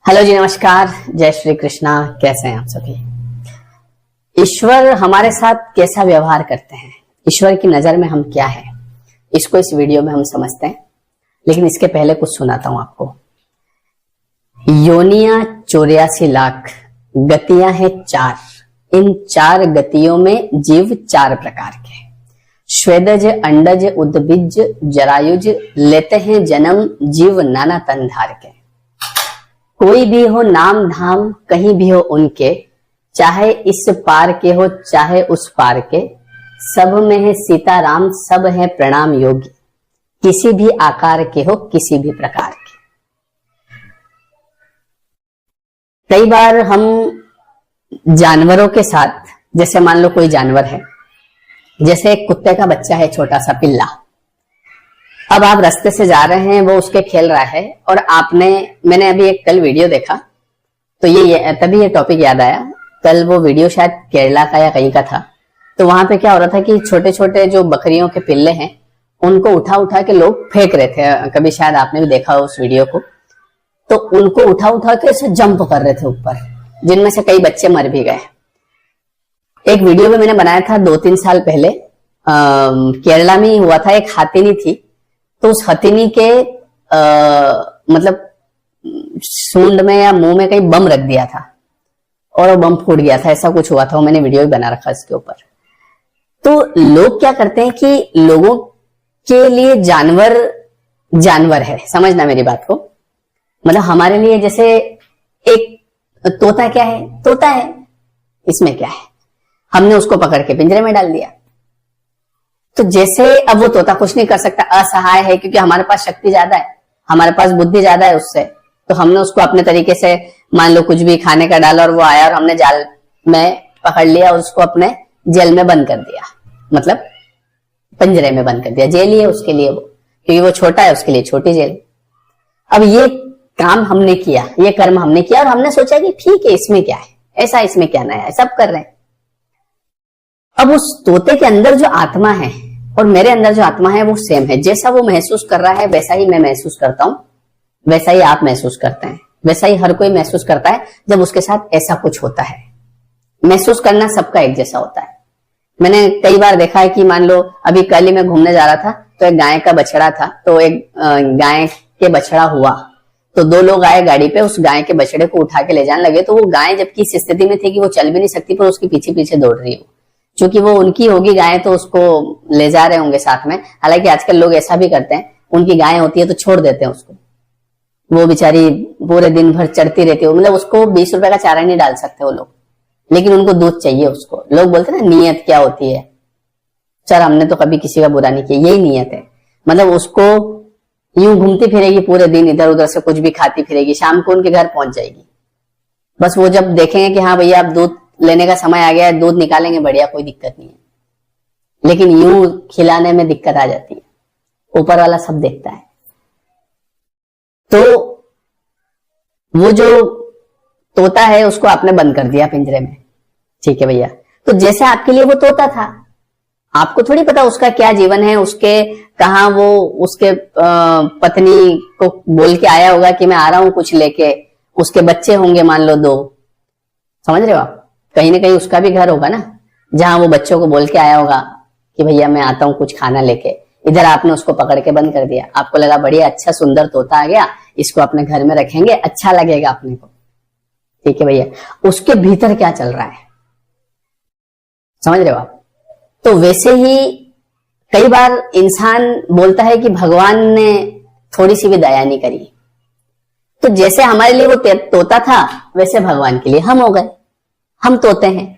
Hello जी, नमस्कार, जय श्री कृष्णा। कैसे हैं आप सभी? ईश्वर हमारे साथ कैसा व्यवहार करते हैं, ईश्वर की नजर में हम क्या है, इसको इस वीडियो में हम समझते हैं। लेकिन इसके पहले कुछ सुनाता हूं आपको। योनियां 84 लाख, गतियां हैं 4। इन 4 गतियों में जीव 4 प्रकार के, श्वेदज, अंडज, उद्भिज, जरायुज, लेते हैं जन्म जीव नाना तन धार के। कोई भी हो नाम धाम, कहीं भी हो उनके, चाहे इस पार के हो चाहे उस पार के, सब में है सीताराम, सब है प्रणाम योगी, किसी भी आकार के हो किसी भी प्रकार के। कई बार हम जानवरों के साथ, जैसे मान लो कोई जानवर है, जैसे एक कुत्ते का बच्चा है, छोटा सा पिल्ला। अब आप रास्ते से जा रहे हैं, वो उसके खेल रहा है, और मैंने अभी एक कल वीडियो देखा, तो तभी ये टॉपिक याद आया। कल वो वीडियो शायद केरला का या कहीं का था। तो वहां पे क्या हो रहा था कि छोटे छोटे जो बकरियों के पिल्ले हैं, उनको उठा उठा के लोग फेंक रहे थे। कभी शायद आपने भी देखा हो उस वीडियो को। तो उनको उठा उठा के ऐसे जंप कर रहे थे ऊपर, जिनमें से कई बच्चे मर भी गए। एक वीडियो में मैंने बनाया था 2-3 साल पहले, केरला में ही हुआ था। एक हाथीनी थी, तो उस हथिनी के मतलब सूंड में या मुंह में कहीं बम रख दिया था और वो बम फूट गया था, ऐसा कुछ हुआ था। वो मैंने वीडियो भी बना रखा इसके ऊपर। तो लोग क्या करते हैं कि लोगों के लिए जानवर जानवर है, समझना मेरी बात को। मतलब हमारे लिए जैसे एक तोता क्या है, तोता है, इसमें क्या है, हमने उसको पकड़ के पिंजरे में डाल दिया। तो जैसे अब वो तोता कुछ नहीं कर सकता, असहाय है, क्योंकि हमारे पास शक्ति ज्यादा है, हमारे पास बुद्धि ज्यादा है उससे। तो हमने उसको अपने तरीके से, मान लो कुछ भी खाने का डाला और वो आया और हमने जाल में पकड़ लिया और उसको अपने जेल में बंद कर दिया, मतलब पिंजरे में बंद कर दिया। जेल ही है उसके लिए वो, क्योंकि वो छोटा है, उसके लिए छोटी जेल। अब ये काम हमने किया, ये कर्म हमने किया, और हमने सोचा कि ठीक है, इसमें क्या है, ऐसा इसमें क्या नया है, सब कर रहे हैं। अब उस तोते के अंदर जो आत्मा है और मेरे अंदर जो आत्मा है वो सेम है। जैसा वो महसूस कर रहा है वैसा ही मैं महसूस करता हूं, वैसा ही आप महसूस करते हैं, वैसा ही हर कोई महसूस करता है जब उसके साथ ऐसा कुछ होता है। महसूस करना सबका एक जैसा होता है। मैंने कई बार देखा है कि मान लो अभी कल ही मैं घूमने जा रहा था, तो एक गाय का बछड़ा था, तो एक गाय के बछड़ा हुआ, तो 2 लोग आए गाड़ी पे, उस गाय के बछड़े को उठा के ले जाने लगे। तो वो गाय जबकि इस स्थिति में थी कि वो चल भी नहीं सकती, पर उसके पीछे पीछे दौड़ रही हो, क्योंकि वो उनकी होगी गाय, तो उसको ले जा रहे होंगे साथ में। हालांकि आजकल लोग ऐसा भी करते हैं, उनकी गाय होती है तो छोड़ देते हैं उसको, वो बेचारी पूरे दिन भर चढ़ती रहती है। मतलब उसको 20 रुपए का चारा नहीं डाल सकते वो लोग, लेकिन उनको दूध चाहिए उसको। लोग बोलते हैं ना, नियत क्या होती है। चल, हमने तो कभी किसी का बुरा नहीं किया, यही नियत है। मतलब उसको यूं घूमती फिरेगी पूरे दिन, इधर उधर से कुछ भी खाती फिरेगी, शाम को उनके घर पहुंच जाएगी। बस वो जब देखेंगे कि हाँ भैया अब दूध लेने का समय आ गया है, दूध निकालेंगे, बढ़िया, कोई दिक्कत नहीं है। लेकिन यूं खिलाने में दिक्कत आ जाती है, ऊपर वाला सब देखता है। तो वो जो तोता है उसको आपने बंद कर दिया पिंजरे में, ठीक है भैया। तो जैसे आपके लिए वो तोता था, आपको थोड़ी पता उसका क्या जीवन है, उसके कहाँ वो उसके पत्नी को बोल के आया होगा कि मैं आ रहा हूं कुछ लेके, उसके बच्चे होंगे मान लो 2, समझ रहे हो आप। कहीं ना कहीं उसका भी घर होगा ना, जहां वो बच्चों को बोल के आया होगा कि भैया मैं आता हूं कुछ खाना लेके। इधर आपने उसको पकड़ के बंद कर दिया, आपको लगा बढ़िया अच्छा सुंदर तोता आ गया, इसको अपने घर में रखेंगे, अच्छा लगेगा अपने को, ठीक है भैया। उसके भीतर क्या चल रहा है, समझ रहे हो आप। तो वैसे ही कई बार इंसान बोलता है कि भगवान ने थोड़ी सी भी दया नहीं करी। तो जैसे हमारे लिए वो तोता था, वैसे भगवान के लिए हम हो गए, हम तोते हैं।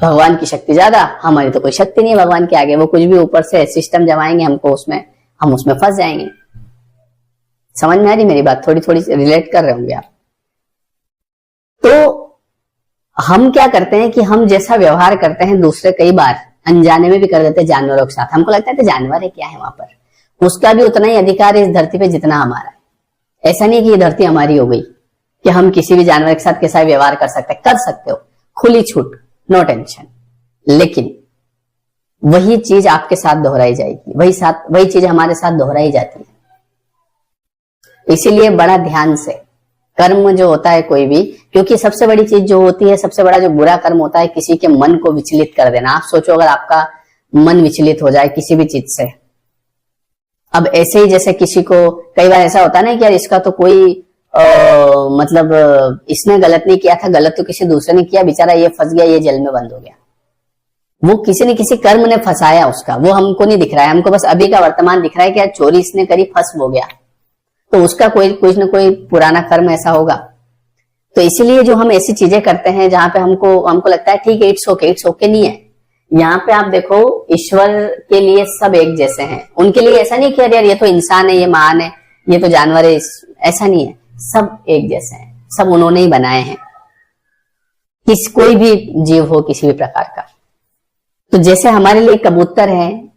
भगवान की शक्ति ज्यादा, हमारी तो कोई शक्ति नहीं है भगवान के आगे। वो कुछ भी ऊपर से सिस्टम जमाएंगे हमको, उसमें हम उसमें फंस जाएंगे। समझ में आ रही मेरी बात? थोड़ी थोड़ी रिलेट कर रहे होंगे आप। तो हम क्या करते हैं कि हम जैसा व्यवहार करते हैं दूसरे, कई बार अनजाने में भी कर देते हैं जानवरों के साथ। हमको लगता है कि जानवर है, क्या है वहां पर, उसका भी उतना ही अधिकार है इस धरती पे जितना हमारा है। ऐसा नहीं कि ये धरती हमारी हो गई कि हम किसी भी जानवर के साथ कैसा व्यवहार कर सकते हो, खुली छूट, नो टेंशन। लेकिन वही चीज आपके साथ दोहराई जाएगी, वही चीज हमारे साथ दोहराई जाती है। इसीलिए बड़ा ध्यान से कर्म जो होता है कोई भी, क्योंकि सबसे बड़ी चीज जो होती है, सबसे बड़ा जो बुरा कर्म होता है किसी के मन को विचलित कर देना। आप सोचो अगर आपका मन विचलित हो जाए किसी भी चीज से, अब ऐसे ही जैसे किसी को कई बार ऐसा होता है ना कि यार इसका तो कोई मतलब इसने गलत नहीं किया था, गलत तो किसी दूसरे ने किया, बेचारा ये फंस गया, ये जेल में बंद हो गया। वो किसी न किसी कर्म ने फंसाया उसका, वो हमको नहीं दिख रहा है, हमको बस अभी का वर्तमान दिख रहा है कि यार चोरी इसने करी, फंस हो गया, तो उसका कुछ न कोई पुराना कर्म ऐसा होगा। तो इसीलिए जो हम ऐसी चीजें करते हैं जहां पे हमको लगता है ठीक है इट्स ओके नहीं है, यहाँ पे आप देखो ईश्वर के लिए सब एक जैसे हैं। उनके लिए ऐसा नहीं कि यार ये तो इंसान है, ये महान है, ये तो जानवर है, ऐसा नहीं है, सब एक जैसे हैं, सब उन्होंने ही बनाए हैं, कोई भी जीव हो किसी भी प्रकार का। तो जैसे हमारे लिए कबूतर है,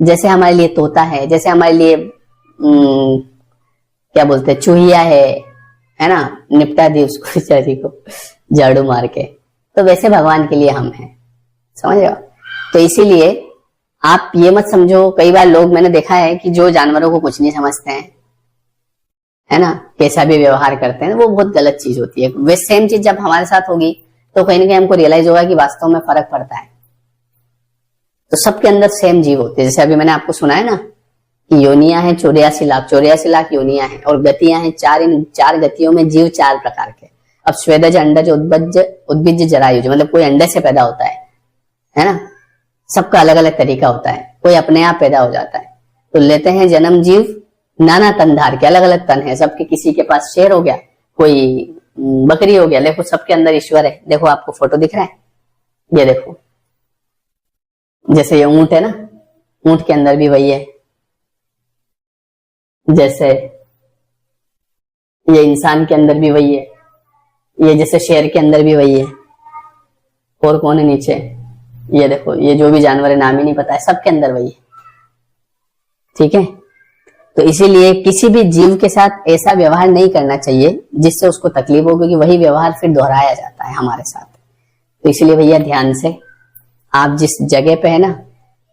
जैसे हमारे लिए तोता है, जैसे हमारे लिए क्या बोलते हैं चूहिया है ना, निपटा दी उसको बेचारी को झाड़ू मार के, तो वैसे भगवान के लिए हम हैं, समझ रहे हो। तो इसीलिए आप ये मत समझो, कई बार लोग मैंने देखा है कि जो जानवरों को कुछ नहीं समझते हैं, है ना, कैसा भी व्यवहार करते हैं, वो बहुत गलत चीज होती है। वे सेम चीज जब हमारे साथ होगी तो कहीं ना कहीं हमको रियलाइज होगा कि वास्तव में फर्क पड़ता है। तो सबके अंदर सेम जीव होते हैं। जैसे अभी मैंने आपको सुना है ना कि योनियां हैं 84 लाख योनियां हैं, और गतियां हैं चार, इन 4 गतियों में जीव 4 प्रकार के। अब स्वेदज, अंडज, उद्भिज, जरायुज, मतलब कोई अंडे से पैदा होता है ना, सबका अलग अलग तरीका होता है, कोई अपने आप पैदा हो जाता है। तो लेते हैं जन्म जीव नाना तन धार के, अलग अलग तन है सबके, किसी के पास शेर हो गया, कोई बकरी हो गया, देखो सबके अंदर ईश्वर है। देखो आपको फोटो दिख रहा है, ये देखो, जैसे ये ऊंट है ना, ऊंट के अंदर भी वही है, जैसे ये इंसान के अंदर भी वही है, ये जैसे शेर के अंदर भी वही है, और कौन है नीचे, ये देखो, ये जो भी जानवर है नाम ही नहीं पता है, सबके अंदर वही है, ठीक है। तो इसीलिए किसी भी जीव के साथ ऐसा व्यवहार नहीं करना चाहिए जिससे उसको तकलीफ हो, क्योंकि वही व्यवहार फिर दोहराया जाता है हमारे साथ। तो इसलिए भैया ध्यान से, आप जिस जगह पे है ना,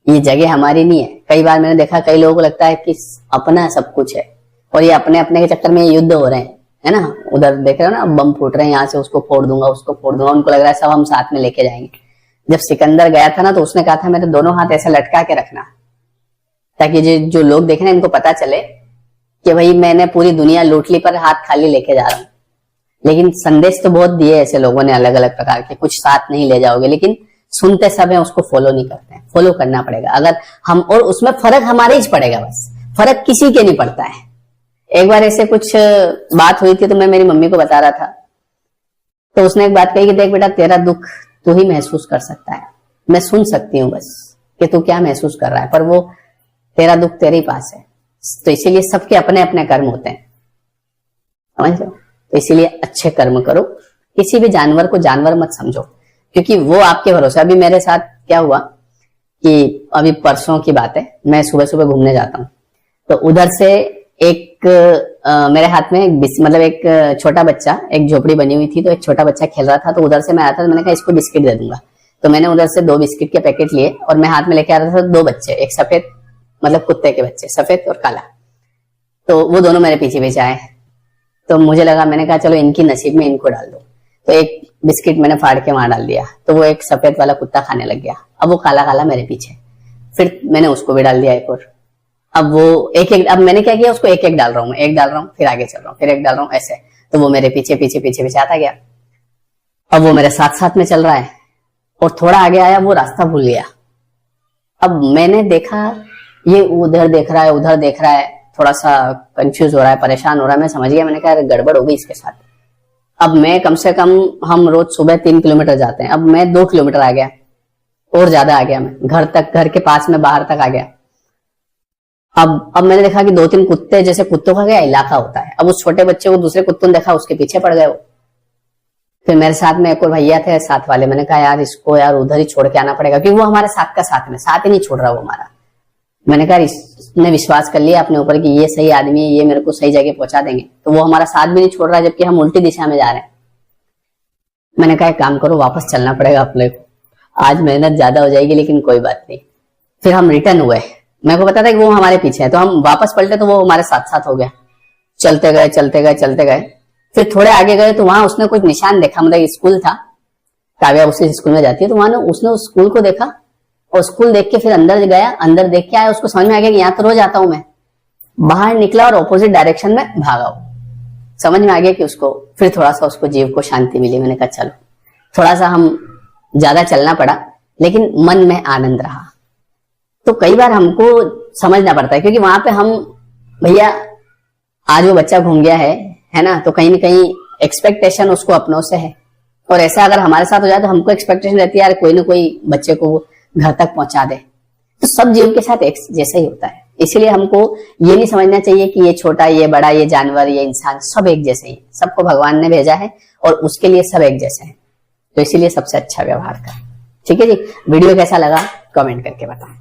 ये जगह हमारी नहीं है। कई बार मैंने देखा कई लोगों को लगता है कि अपना सब कुछ है, और ये अपने अपने के चक्कर में युद्ध हो रहे हैं, है ना। उधर देख रहे हो ना, बम फूट रहे हैं, यहाँ से उसको फोड़ दूंगा, उसको फोड़ दूंगा, उनको लग रहा है सब हम साथ में लेके जाएंगे। जब सिकंदर गया था ना, तो उसने कहा था मेरे दोनों हाथ ऐसे लटका के रखना, ताकि जो लोग देख रहे हैं इनको पता चले कि भाई मैंने पूरी दुनिया लूट ली पर हाथ खाली लेके जा रहा हूं। लेकिन संदेश तो बहुत दिए ऐसे लोगों ने अलग अलग प्रकार के, कुछ साथ नहीं ले जाओगे, लेकिन सुनते सब है, उसको फॉलो नहीं करते हैं। फॉलो करना पड़ेगा अगर हम, और उसमें फर्क हमारे ही पड़ेगा, बस फर्क किसी के नहीं पड़ता है। एक बार ऐसे कुछ बात हुई थी, तो मैं मेरी मम्मी को बता रहा था, तो उसने एक बात कही कि देख बेटा, तेरा दुख तू ही महसूस कर सकता है, मैं सुन सकती हूँ बस कि तू क्या महसूस कर रहा है, पर वो तेरा दुख तेरे ही पास है। तो इसीलिए सबके अपने अपने कर्म होते हैं, समझ लो। तो इसीलिए अच्छे कर्म करो, किसी भी जानवर को जानवर मत समझो, क्योंकि वो आपके भरोसे। अभी मेरे साथ क्या हुआ कि अभी परसों की बात है, मैं सुबह सुबह घूमने जाता हूँ, तो उधर से एक मेरे हाथ में मतलब एक छोटा बच्चा, एक झोपड़ी बनी हुई थी, तो एक छोटा बच्चा खेल रहा था, तो उधर से मैं आया था, तो मैंने कहा इसको बिस्किट दे दूंगा। तो मैंने उधर से 2 बिस्किट के पैकेट लिए, और मैं हाथ में लेके आ रहा था 2 बच्चे, एक सफेद, मतलब कुत्ते के बच्चे, सफेद और काला, तो वो दोनों मेरे पीछे पीछे आए। तो मुझे लगा, मैंने कहा चलो इनकी नसीब में इनको डाल दो, तो एक बिस्किट मैंने फाड़ के वहां डाल दिया, तो वो एक सफेद वाला कुत्ता खाने लग गया। अब वो काला काला मेरे पीछे, फिर मैंने उसको भी डाल दिया एक और। अब वो अब मैंने क्या किया, उसको एक एक डाल रहा हूँ, एक डाल रहा हूँ, फिर आगे चल रहा हूँ, फिर एक डाल रहा हूँ, ऐसे। तो वो मेरे पीछे पीछे पीछे पीछे आता गया। अब वो मेरे साथ साथ में चल रहा है, और थोड़ा आगे आया, वो रास्ता भूल गया। अब मैंने देखा ये उधर देख रहा है, उधर देख रहा है, थोड़ा सा कंफ्यूज हो रहा है, परेशान हो रहा है। मैं समझ गया, मैंने कहा गड़बड़ हो गई इसके साथ। अब मैं कम से कम, हम रोज सुबह 3 किलोमीटर जाते हैं, अब मैं 2 किलोमीटर आ गया, और ज्यादा आ गया, मैं घर तक, घर के पास में बाहर तक आ गया। अब मैंने देखा कि 2-3 कुत्ते, जैसे कुत्तों का क्या इलाका होता है, अब उस छोटे बच्चे को दूसरे कुत्तों ने देखा, उसके पीछे पड़ गए वो। फिर मेरे साथ में एक और भैया थे साथ वाले, मैंने कहा यार इसको यार उधर ही छोड़ के आना पड़ेगा, क्योंकि वो हमारे साथ का साथ में, साथ ही नहीं छोड़ रहा वो हमारा। मैंने कहा इसने विश्वास कर लिया अपने ऊपर कि ये सही आदमी है, ये मेरे को सही जगह पहुंचा देंगे, तो वो हमारा साथ भी नहीं छोड़ रहा, जबकि हम उल्टी दिशा में जा रहे हैं। मैंने कहा एक काम करो, वापस चलना पड़ेगा अपने को, आज मेहनत ज्यादा हो जाएगी, लेकिन कोई बात नहीं। फिर हम रिटर्न हुए, मेरे को पता था कि वो हमारे पीछे है, तो हम वापस पलटे तो वो हमारे साथ साथ हो गया। चलते गए चलते गए चलते गए, फिर थोड़े आगे गए तो वहां उसने कुछ निशान देखा, मतलब स्कूल था, काव्या उसी स्कूल में जाती है, तो वहां उसने उस स्कूल को देखा और स्कूल देख के फिर अंदर गया, अंदर देख के आया, उसको समझ में आ गया कि यहाँ तो रोज आता हूं मैं। बाहर निकला और ऑपोजिट डायरेक्शन में भागा। समझ में आ गया कि उसको फिर थोड़ा सा उसको जीव को शांति मिली। मैंने कहा चलो, थोड़ा सा हम ज्यादा चलना पड़ा लेकिन मन में आनंद रहा। तो कई बार हमको समझना पड़ता है, क्योंकि वहां पे हम, भैया आज वो बच्चा घूम गया है ना, तो कहीं ना कहीं एक्सपेक्टेशन उसको अपनों से है, और ऐसा अगर हमारे साथ हो जाए तो हमको एक्सपेक्टेशन रहती है यार कोई ना कोई बच्चे को घर तक पहुंचा दे। तो सब जीव के साथ एक जैसा ही होता है, इसीलिए हमको ये नहीं समझना चाहिए कि ये छोटा, ये बड़ा, ये जानवर, ये इंसान, सब एक जैसे ही। सबको भगवान ने भेजा है और उसके लिए सब एक जैसे हैं, तो इसीलिए सबसे अच्छा व्यवहार करें। ठीक है जी, वीडियो कैसा लगा कमेंट करके बताएं।